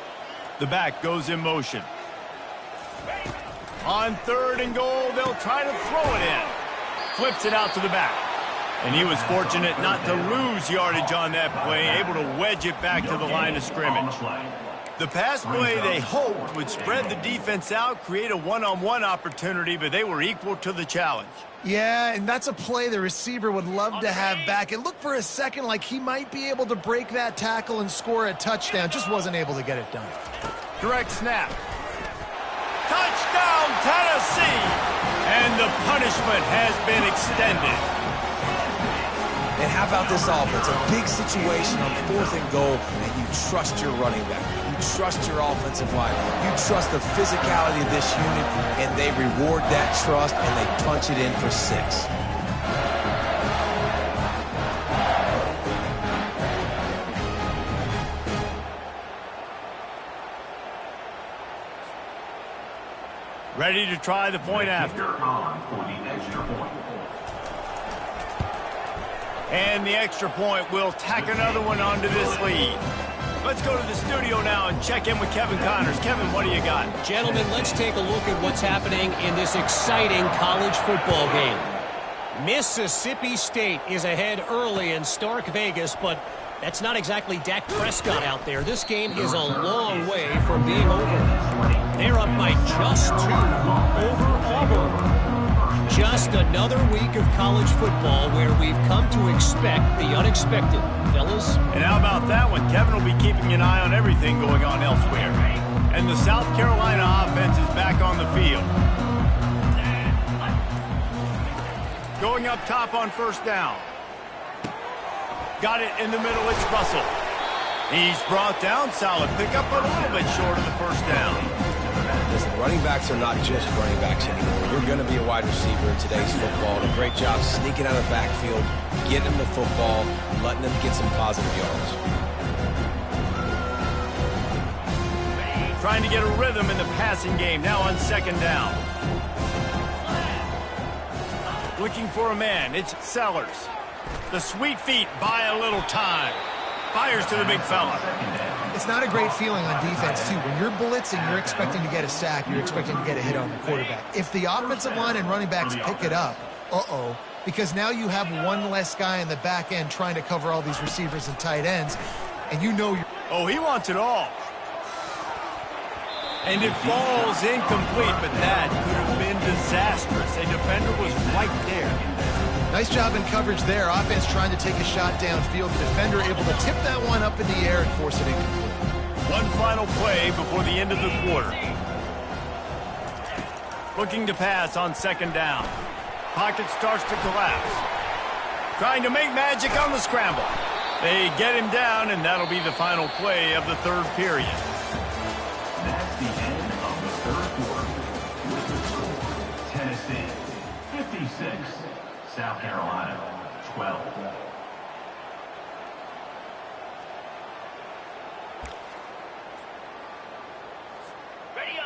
The back goes in motion. On 3rd and goal, they'll try to throw it in. Flips it out to the back. And he was fortunate not to lose yardage on that play, able to wedge it back to the line of scrimmage. The pass play they hoped would spread the defense out, create a one-on-one opportunity, but they were equal to the challenge. Yeah, and that's a play the receiver would love to have back. It looked for a second like he might be able to break that tackle and score a touchdown. Just wasn't able to get it done. Direct snap. Touchdown, Tennessee! And the punishment has been extended. And how about this offense? A big situation on 4th and goal, and you trust your running back. You trust your offensive line. You trust the physicality of this unit, and they reward that trust, and they punch it in for 6. Ready to try the point after. On for the extra point. And the extra point will tack another one onto this lead. Let's go to the studio now and check in with Kevin Connors. Kevin, what do you got? Gentlemen, let's take a look at what's happening in this exciting college football game. Mississippi State is ahead early in Stark Vegas, but that's not exactly Dak Prescott out there. This game is a long way from being over. They're up by just 2 over Auburn. Just another week of college football where we've come to expect the unexpected, fellas. And how about that one? Kevin will be keeping an eye on everything going on elsewhere. And the South Carolina offense is back on the field. Going up top on 1st down. Got it in the middle, it's Russell. He's brought down, solid pickup, but a little bit short of the 1st down. Listen, running backs are not just running backs anymore. You're going to be a wide receiver in today's football. And a great job sneaking out of the backfield, getting them the football, letting them get some positive yards. trying to get a rhythm in the passing game, now on second down. Looking for a man, it's Sellers. The sweet feet buy a little time. Fires to the big fella. It's not a great feeling on defense, too. When you're blitzing, you're expecting to get a sack. You're expecting to get a hit on the quarterback. If the offensive line and running backs pick it up, because now you have one less guy in the back end trying to cover all these receivers and tight ends, and you know you're... Oh, he wants it all. And it falls incomplete, but that could have been disastrous. A defender was right there. Nice job in coverage there. Offense trying to take a shot downfield. The defender able to tip that one up in the air and force it incomplete. One final play before the end of the quarter. Looking to pass on second down. Pocket starts to collapse. Trying to make magic on the scramble. They get him down, and that'll be the final play of the third period. That's the end of the third quarter. With the score, Tennessee 56, South Carolina 12.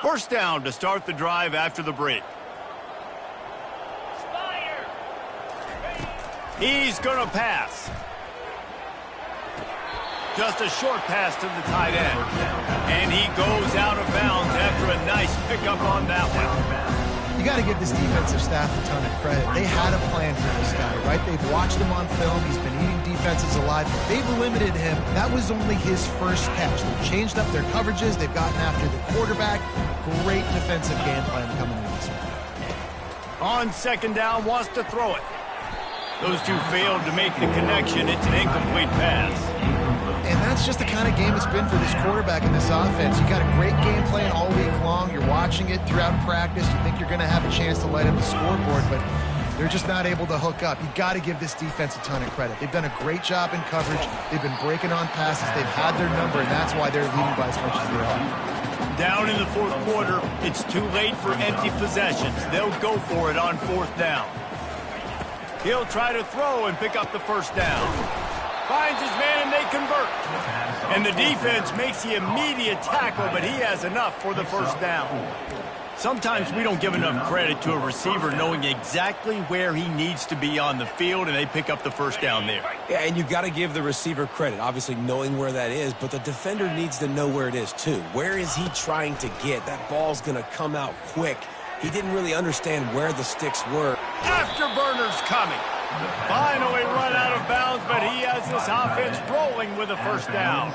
First down to start the drive after the break. He's going to pass. Just a short pass to the tight end. And he goes out of bounds after a nice pickup on that one. You got to give this defensive staff a ton of credit. They had a plan for this guy, right? They've watched him on film. He's been eating defenses alive. They've limited him. That was only his first catch. They've changed up their coverages. They've gotten after the quarterback. Great defensive game plan coming in this one. On second down, wants to throw it. Those two failed to make the connection. It's an incomplete pass. And that's just the kind of game it's been for this quarterback in this offense. You got a great game plan all week long. You're watching it throughout practice. You think you're going to have a chance to light up the scoreboard, but they're just not able to hook up. You got to give this defense a ton of credit. They've done a great job in coverage. They've been breaking on passes. They've had their number, and that's why they're leading by as much as they are. Down in the fourth quarter, it's too late for empty possessions. They'll go for it on fourth down. He'll try to throw and pick up the first down. Finds his man and they convert. And the defense makes the immediate tackle, but he has enough for the first down. Sometimes we don't give enough credit to a receiver knowing exactly where he needs to be on the field, and they pick up the first down there. Yeah, and you got to give the receiver credit, obviously knowing where that is, but the defender needs to know where it is too. Where is he trying to get? That ball's going to come out quick. He didn't really understand where the sticks were. Afterburner's coming. Finally run out of bounds, but he has this offense rolling with a first down.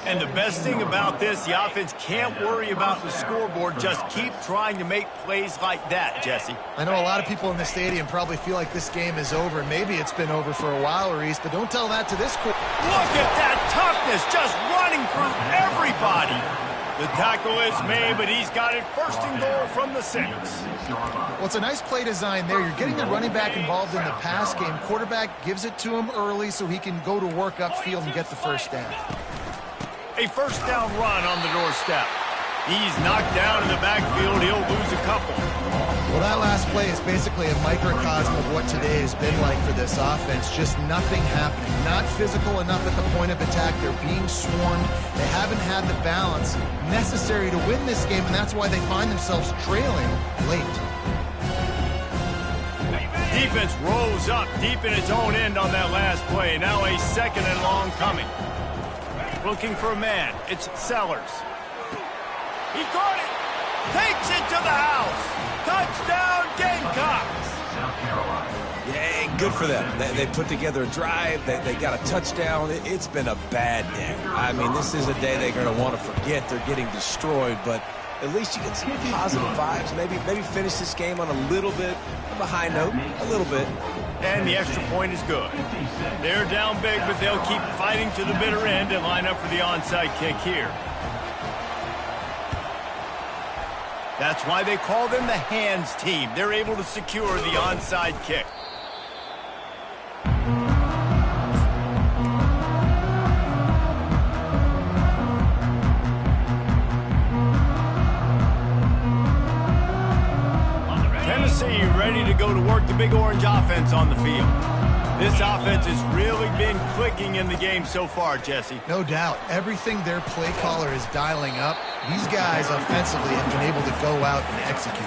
And the best thing about this, the offense can't worry about the scoreboard. Just keep trying to make plays like that, Jesse. I know a lot of people in the stadium probably feel like this game is over. Maybe it's been over for a while, Reese, but don't tell that to this quarter. Look at that toughness, just running through everybody. The tackle is made, but he's got it first and goal from the 6. Well, it's a nice play design there. You're getting the running back involved in the pass game. Quarterback gives it to him early so he can go to work upfield and get the first down. A first down run on the doorstep. He's knocked down in the backfield. He'll lose a couple. Well, that last play is basically a microcosm of what today has been like for this offense. Just nothing happening. Not physical enough at the point of attack. They're being swarmed. They haven't had the balance necessary to win this game, and that's why they find themselves trailing late. Defense rose up deep in its own end on that last play. Now a second and long coming. Looking for a man. It's Sellers. He caught it. Takes it to the house. Touchdown, Gamecocks. South Carolina. Yeah, good for them. They put together a drive. They got a touchdown. It's been a bad day. I mean, this is a day they're going to want to forget. They're getting destroyed, but at least you get some positive vibes. Maybe finish this game on a little bit of a high note, a little bit. And the extra point is good. They're down big, but they'll keep fighting to the bitter end and line up for the onside kick here. That's why they call them the hands team. They're able to secure the onside kick. Tennessee ready to go to work the Big Orange offense on the field. This offense has really been clicking in the game so far, Jesse. No doubt. Everything their play caller is dialing up, these guys offensively have been able to go out and execute.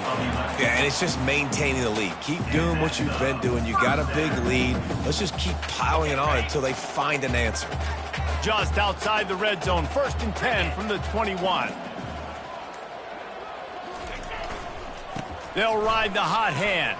Yeah, and it's just maintaining the lead. Keep doing what you've been doing. You got a big lead. Let's just keep piling it on until they find an answer. Just outside the red zone, 1st and 10 from the 21. They'll ride the hot hand.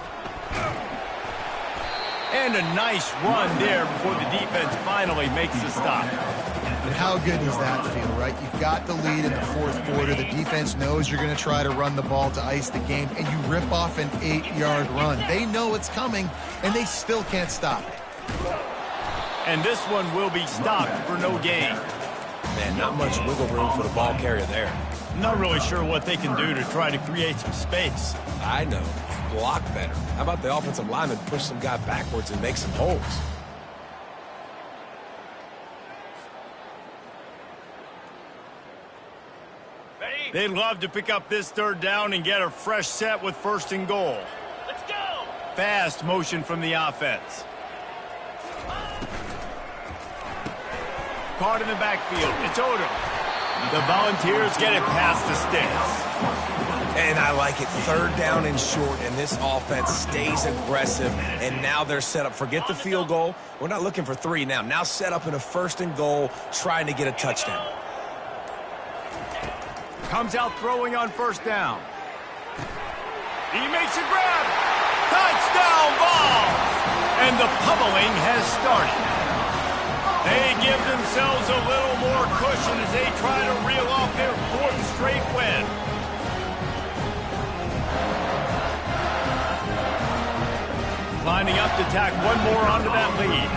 And a nice run there before the defense finally makes the stop. And how good does that feel, right? You've got the lead in the 4th quarter. The defense knows you're going to try to run the ball to ice the game, and you rip off an 8-yard run. They know it's coming, and they still can't stop it. And this one will be stopped for no gain. Man, not much wiggle room for the ball carrier there. I'm not really sure what they can do to try to create some space. I know. Block better. How about the offensive lineman push some guy backwards and make some holes? Ready? They'd love to pick up this 3rd down and get a fresh set with 1st and goal. Let's go. Fast motion from the offense. Caught in the backfield. It's Odom. The Volunteers get it past the sticks. And I like it. 3rd down and short, and this offense stays aggressive. And now they're set up. Forget the field goal. We're not looking for 3 now. Now set up in a 1st and goal, trying to get a touchdown. Comes out throwing on 1st down. He makes a grab. Touchdown ball. And the pummeling has started. They give themselves a little more cushion as they try to reel off their 4th straight win. Lining up to tack one more onto that lead.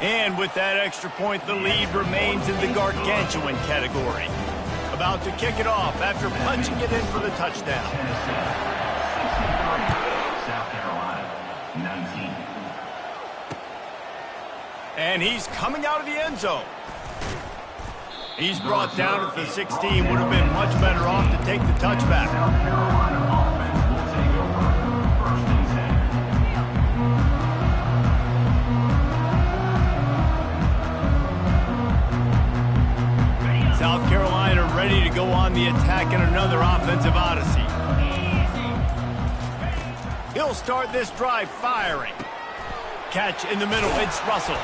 And with that extra point, the lead remains in the gargantuan category. About to kick it off after punching it in for the touchdown. South Carolina, 19. And he's coming out of the end zone. He's brought down at the 16. Would have been much better off to take the touchback. South Carolina offense will take over 1st and 10. South Carolina ready to go on the attack in another offensive odyssey. He'll start this drive firing. Catch in the middle, it's Russell.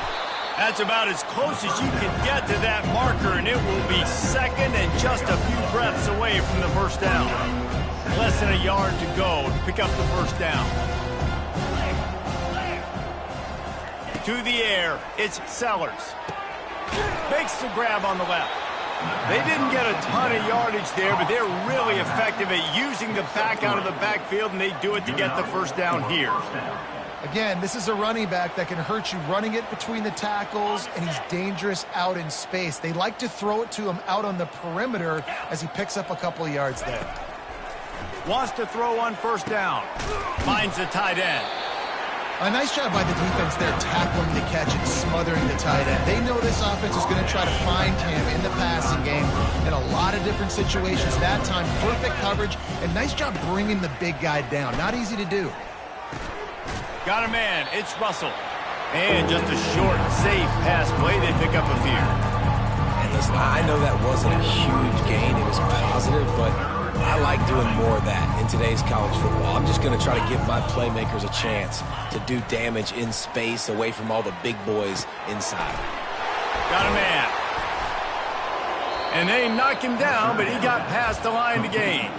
That's about as close as you can get to that marker, and it will be 2nd and just a few breaths away from the 1st down. Less than a yard to go to pick up the 1st down. To the air, it's Sellers. Makes the grab on the left. They didn't get a ton of yardage there, but they're really effective at using the back out of the backfield, and they do it to get the 1st down here. Again, this is a running back that can hurt you running it between the tackles, and he's dangerous out in space. They like to throw it to him out on the perimeter as he picks up a couple of yards there. Wants to throw on 1st down. Finds the tight end. A nice job by the defense there, tackling the catch and smothering the tight end. They know this offense is going to try to find him in the passing game in a lot of different situations. That time, perfect coverage, and nice job bringing the big guy down. Not easy to do. Got a man, it's Russell. And just a short, safe pass play, they pick up a few. And listen, I know that wasn't a huge gain. It was positive, but I like doing more of that in today's college football. I'm just going to try to give my playmakers a chance to do damage in space away from all the big boys inside. Got a man. And they knock him down, but he got past the line to gain.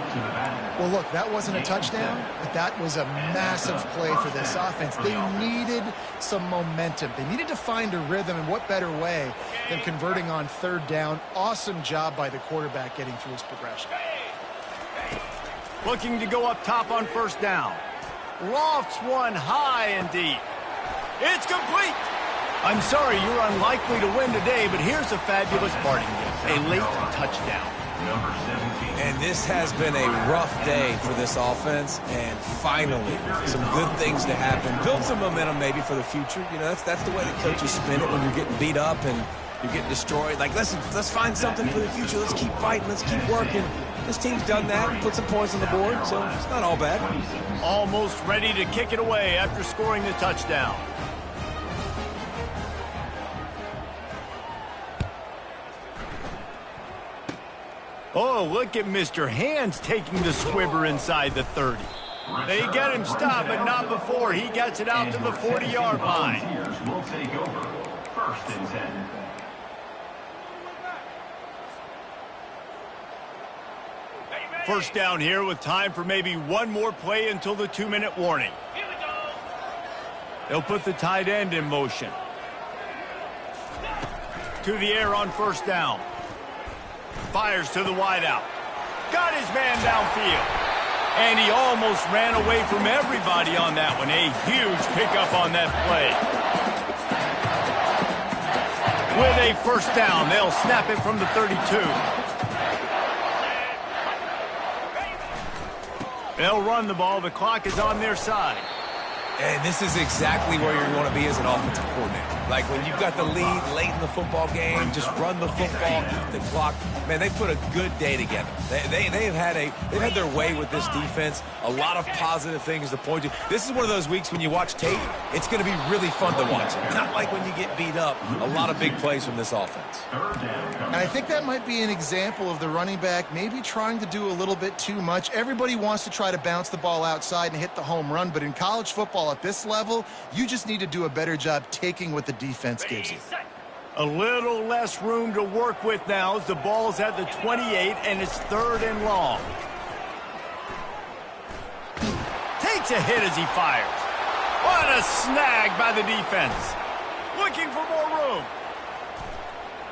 Well, look, that wasn't a touchdown, but that was a massive play for this offense. They needed some momentum. They needed to find a rhythm, and what better way than converting on 3rd down. Awesome job by the quarterback getting through his progression. Looking to go up top on 1st down. Lofts one high and deep. It's complete. I'm sorry you're unlikely to win today, but here's a fabulous parting gift. A late touchdown. Number 17. And this has been a rough day for this offense, and finally, some good things to happen. Build some momentum maybe for the future. You know, that's the way the coaches spin it when you're getting beat up and you're getting destroyed. Like, let's find something for the future. Let's keep fighting. Let's keep working. This team's done that and put some points on the board, so it's not all bad. Almost ready to kick it away after scoring the touchdown. Oh, look at Mr. Hands taking the squibber inside the 30. They get him stopped, but not before he gets it out to the 40-yard line. Will take over. First and 10. First down here with time for maybe one more play until the 2-minute warning. Here we go. They'll put the tight end in motion. To the air on first down. Fires to the wideout. Got his man downfield. And he almost ran away from everybody on that one. A huge pickup on that play. With a first down, they'll snap it from the 32. They'll run the ball. The clock is on their side. And this is exactly where you want to be as an offensive coordinator. Like when you've got the lead late in the football game, just run the football, eat the clock. Man, they put a good day together. They've had their way with this defense. A lot of positive things to point to. This is one of those weeks when you watch tape, it's going to be really fun to watch it. Not like when you get beat up. A lot of big plays from this offense. And I think that might be an example of the running back maybe trying to do a little bit too much. Everybody wants to try to bounce the ball outside and hit the home run, but in college football at this level, you just need to do a better job taking what the defense gives you. A little less room to work with now as the ball's at the 28 and it's 3rd and long. Takes a hit as he fires. What a snag by the defense. Looking for more room.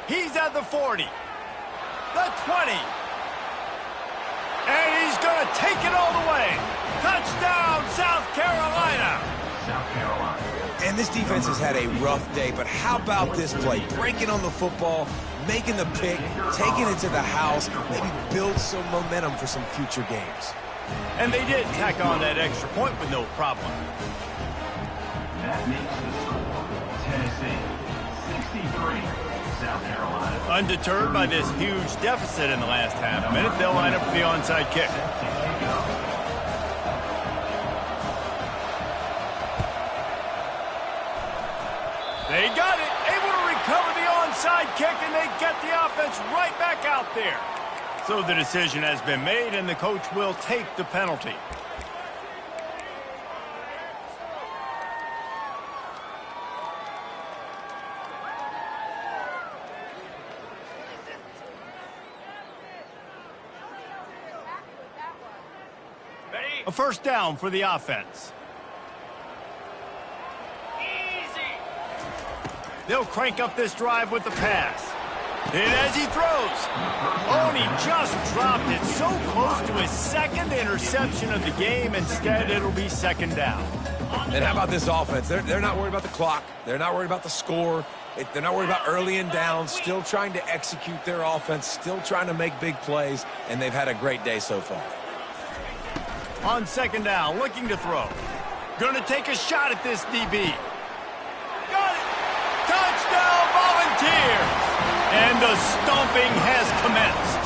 He's at the 40. The 20. And he's going to take it all the way. Touchdown, South Carolina. South Carolina. And this defense has had a rough day, but how about this play? Breaking on the football, making the pick, taking it to the house, maybe build some momentum for some future games. And they did tack on that extra point with no problem. That makes the score Tennessee 63, South Carolina. Undeterred by this huge deficit in the last half minute, they'll line up for the onside kick. They got it, able to recover the onside kick, and they get the offense right back out there. So the decision has been made, and the coach will take the penalty. A first down for the offense. They'll crank up this drive with the pass. And as he throws, oh, and he just dropped it so close to his second interception of the game. Instead, it'll be second down. And how about this offense? They're not worried about the clock. They're not worried about the score. They're not worried about early and down. Still trying to execute their offense. Still trying to make big plays. And they've had a great day so far. On second down, looking to throw. Going to take a shot at this DB. Got it! Touchdown, Volunteers! And the stomping has commenced.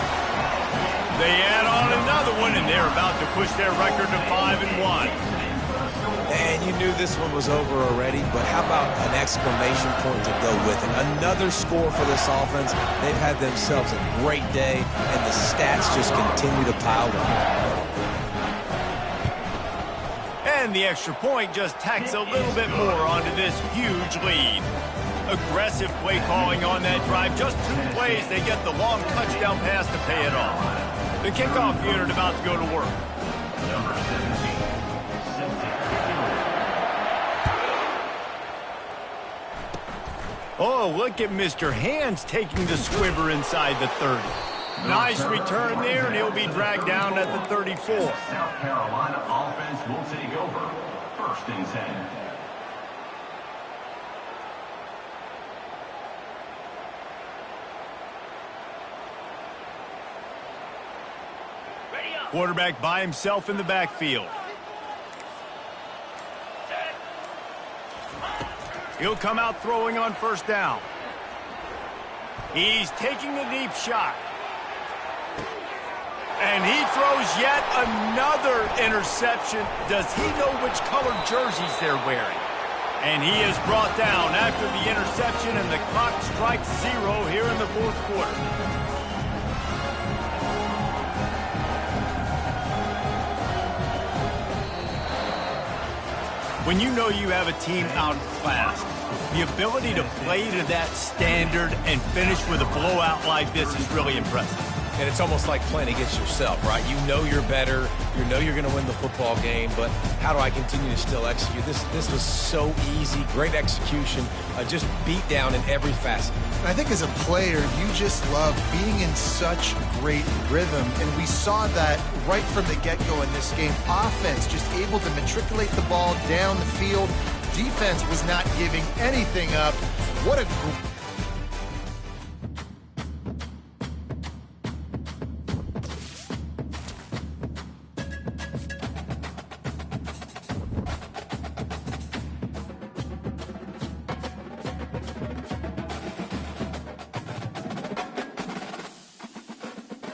They add on another one, and they're about to push their record to 5-1. And you knew this one was over already, but how about an exclamation point to go with it? Another score for this offense. They've had themselves a great day, and the stats just continue to pile up. And the extra point just tacks a little bit more onto this huge lead. Aggressive play calling on that drive. Just 2 plays, they get the long touchdown pass to pay it off. The kickoff unit about to go to work. Number 17. Oh, look at Mr. Hands taking the squibber inside the 30. Nice return there, and he'll be dragged down at the 34. South Carolina offense will take over. First and 10. Quarterback by himself in the backfield. He'll come out throwing on first down. He's taking the deep shot. And he throws yet another interception. Does he know which colored jerseys they're wearing? And he is brought down after the interception, and the clock strikes 0 here in the fourth quarter. When you know you have a team outclassed, the ability to play to that standard and finish with a blowout like this is really impressive. And it's almost like playing against yourself, right? You know you're better. You know you're going to win the football game, but how do I continue to still execute? This was so easy. Great execution. Just beat down in every facet. I think as a player, you just love being in such great rhythm, and we saw that right from the get-go in this game. Offense just able to matriculate the ball down the field. Defense was not giving anything up. What a